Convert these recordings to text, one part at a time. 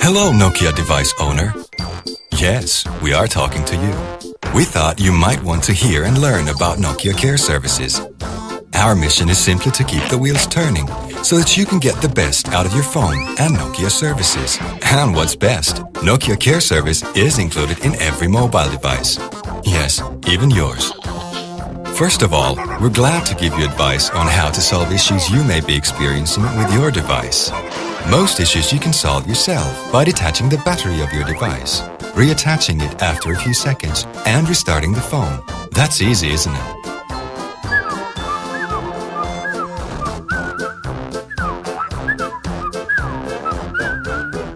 Hello, Nokia device owner. Yes, we are talking to you. We thought you might want to hear and learn about Nokia Care Services. Our mission is simply to keep the wheels turning so that you can get the best out of your phone and Nokia services. And what's best, Nokia Care Service is included in every mobile device. Yes, even yours. First of all, we're glad to give you advice on how to solve issues you may be experiencing with your device. Most issues you can solve yourself by detaching the battery of your device, reattaching it after a few seconds, and restarting the phone. That's easy, isn't it?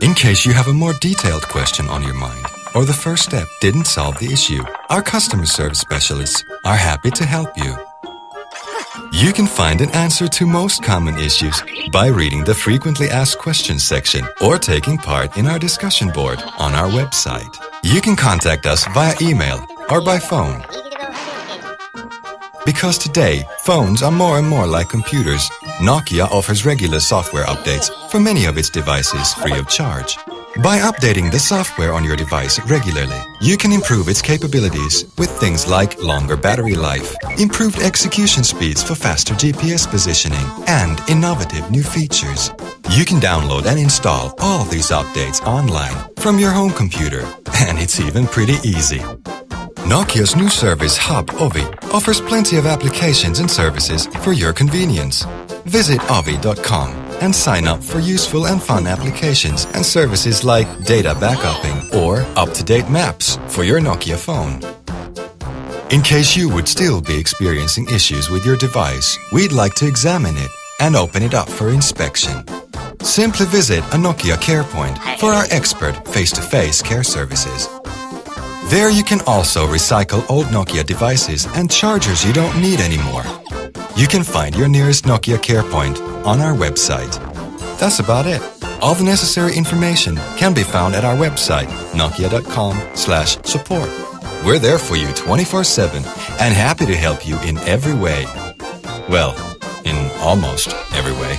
In case you have a more detailed question on your mind, or the first step didn't solve the issue, our customer service specialists are happy to help you. You can find an answer to most common issues by reading the frequently asked questions section or taking part in our discussion board on our website. You can contact us via email or by phone. Because today, phones are more and more like computers, Nokia offers regular software updates for many of its devices free of charge. By updating the software on your device regularly, you can improve its capabilities with things like longer battery life, improved execution speeds for faster GPS positioning, and innovative new features. You can download and install all these updates online from your home computer, and it's even pretty easy. Nokia's new service hub, Ovi, offers plenty of applications and services for your convenience. Visit ovi.com and sign up for useful and fun applications and services like data backupping or up-to-date maps for your Nokia phone. In case you would still be experiencing issues with your device, we'd like to examine it and open it up for inspection. Simply visit a Nokia CarePoint for our expert face-to-face care services. There you can also recycle old Nokia devices and chargers you don't need anymore. You can find your nearest Nokia CarePoint on our website. That's about it. All the necessary information can be found at our website, nokia.com/support. We're there for you 24/7 and happy to help you in every way. Well, in almost every way.